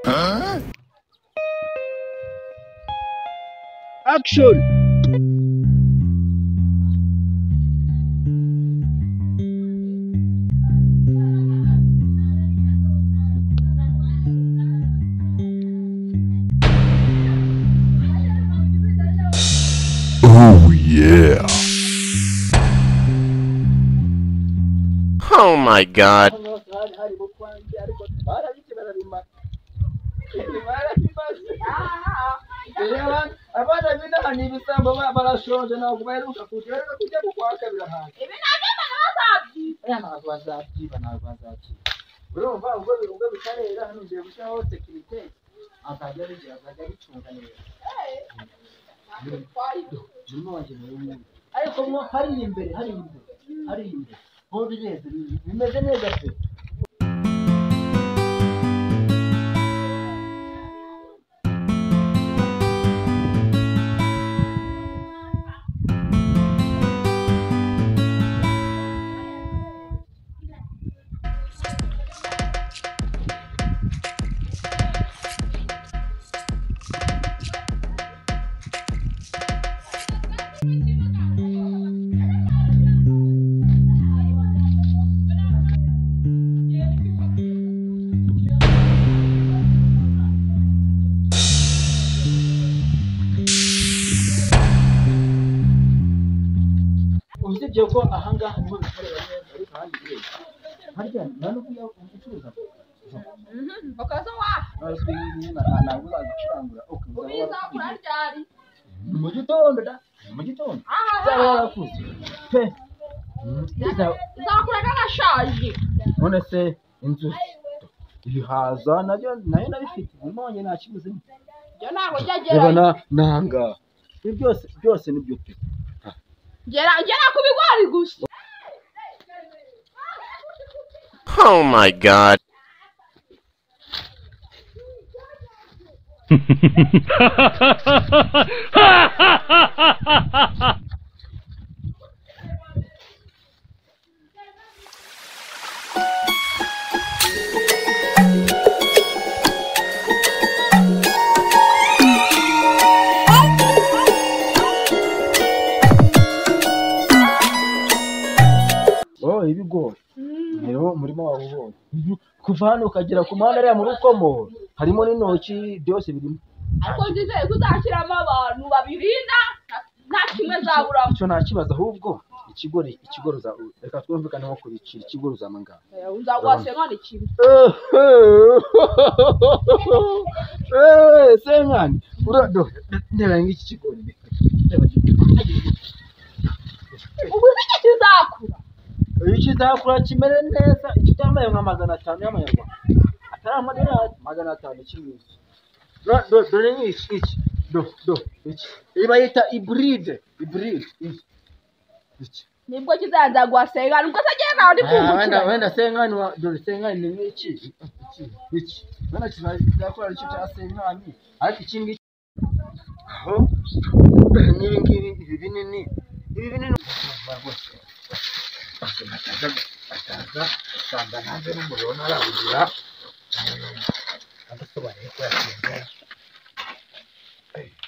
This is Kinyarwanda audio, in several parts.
Huh? Action! Oh yeah. Oh my god. Abana bina ni ibisambo barashonje ntabwo baheruka kujya kwa kabiri hanze. Ibi nabyo bazabyiba. Ntabwo bazabyiba. Urumva ubwo bitarera hano ngiye gushyiraho security azajya bicunga neza. Ariko mwo hari imbere ho bimeze neza pe. Usibye ko ahangaha niho bikorera neza ariko ahandi bireba harya nano kuya ucuruza bakaza wapi ntabwo uzagacurangura ubiza kuraryari mu gitondo zaba warakuze pe izakura n'agashaje none se inzu ibihaza nayo nabifite umonye nta kibuze byo ntabwo ryagera nanga byose nibyo pe gera ku bigori gusa. Oh my god. ibigori rero umurima wawe ubonye kuva hano ukagera ku muhanda ariya mu rukomo harimo n'intoki byose birimo ariko ndizeye ko uzashyiramo abantu babirinda nta kimwe zaburamo icyo nta kibazo ahubwo ikigori reka twumvikane nko kubicira ikigori uzamangana uzagwase nkane kimwe senkani urado ndeba ngiki kigori ubu iki kizakura ikizakura kimere neza ikitambaye nka 500 y'amanyarwanda atari amadolari 500 kimwe dore iki iba yita hybride iki nibwo kizaza gwasengana ubwo tagenda ari kumukira wenda senkani dore senkani ni iki bana kizakora icyo cya senkani ariko ikindi aho ibi binini ataza samba nanze n'umuriro narabugira agasobanura ko yakinze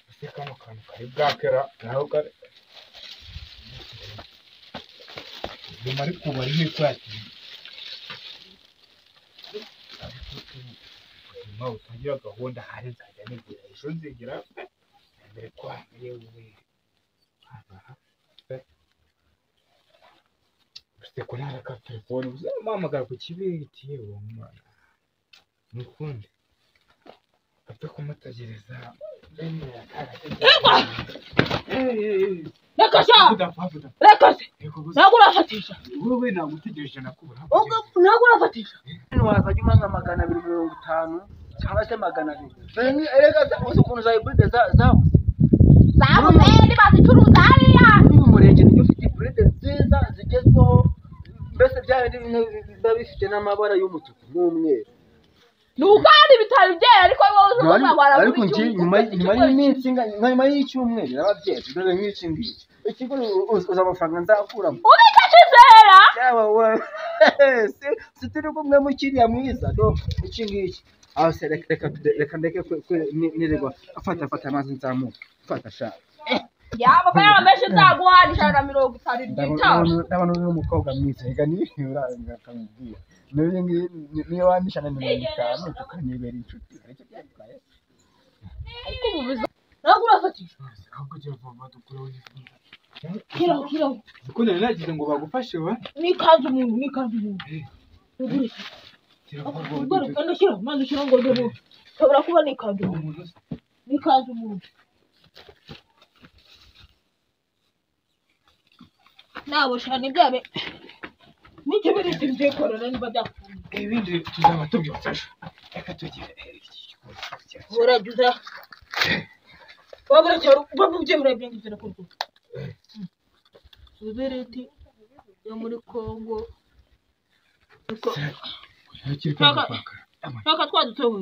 ese kano kantu kari bwakera naho kare nyuma ariko bari hepfo yati nyuma utagira gahunda hari nzajya nigira ejo nzigira mbere kwa yewe ufite kunara ka telefone uzamuhamagara ku kibiti yewe mwana nukundi apfe kumutagereza reka sha reka se ntabwo urafatisha wowe nagutegereje nakubura ntabwo urafatisha wazajya umanya 250 cyangwa se 200 erega uzi ukuntu za hybride zabuze bazicuruza hariya mu murenge niyo ufite hybride nziza zigezweho mbese bya biba bifite n'amabara y'umutuku n'umweru ni ukwandi bitari byera ariko wowe uzi kuzabara ariko njye nyuma y'iminsi nyuma y'icyumweru n'ababyeyi dore nk'iki ngiki ikigo uza amafaranga nzakuramo ubika kizera yaba we si turi kumwe mu kiriya mwiza do iki ngiki aho se reka ndeke nirirwa fata amazi nzamuka fata sha yaba kwa menshi nzaguhanisha na 50 ndabona uri umukobwa mwiza reka uranga kamubwira niyo wandisha na 50 tukanyibera inshuti ariko byatwaye ariko ububiza ntabwo urafatisha ahubwo jya vava dukuraho n'ifuza kiraho kuko nari nagize ngo bagufashe wa nikaze umuntu ubwo rukanda shyira maze shyira ngo rwebo kabura kuba nikaze umuntu nabo shana ibyabe nicyo biri simje korona niba byakunda ibindi tuzaba tubyofasha reka tugire urajuza wabura cyaro babuje urebye ngizera ko Ubereti yo muri Kongo shaka twadutowe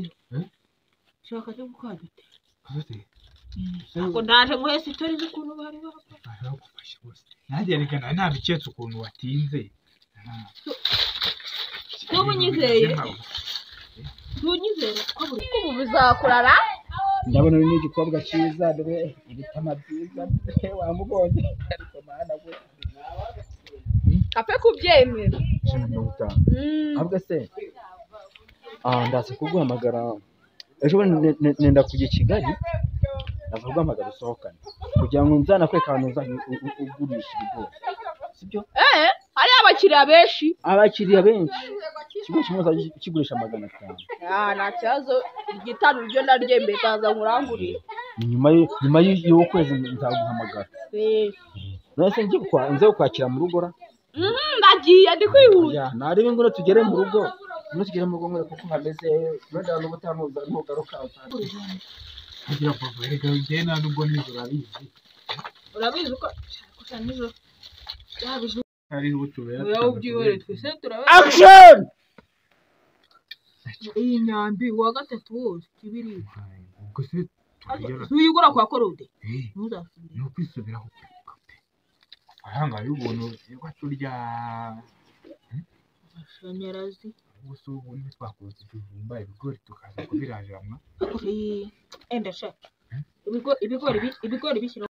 shaka cyo gukwadute ako ndaje ngo sitori z'ukuntu bari bagufashe bose nanjye rekana nta biketse ukuntu watinze tubunyizeye ko ubu bizakurara ndabona uri n'igikobwa cyiza dore ibitama byiza wamubonye ariko mana we ape kubyemera ahubwo se ndaza kuguhamagara ejo nenda kujya i Kigali ndaza kuguhamagara usohokane kugira ngo nzanakwereka ahantu ugurisha ibigori sibyo hari abakiriya benshi ikigo kimwe kigurisha 500 nta kibazo igitaro ryo naryembe kaza nkurangurira nyuma y'ukwezi nzaguhamagara nase nze kwakira mu rugo ra ndagiye ndi kwihuta nari ngura tugere mu rugo nkore kuko hameze wenda n'ubutanuza ntugaruka kugira ngo rega njye nta nubwo nijoro urabizi uko nijoro yabizu hari ubutubera yawo byihore twese turabe action iyi nyambi wa gatatu wose kibiri ubwo se tuyigura kwa korode ntuzasubire no kwisubiraho ahanga y'ubuntu yego turya amashanyarazi gusa ubu ni twakoze tuvumba ibigori tukaza kubirajiramwa enda shaka ibigori bishyira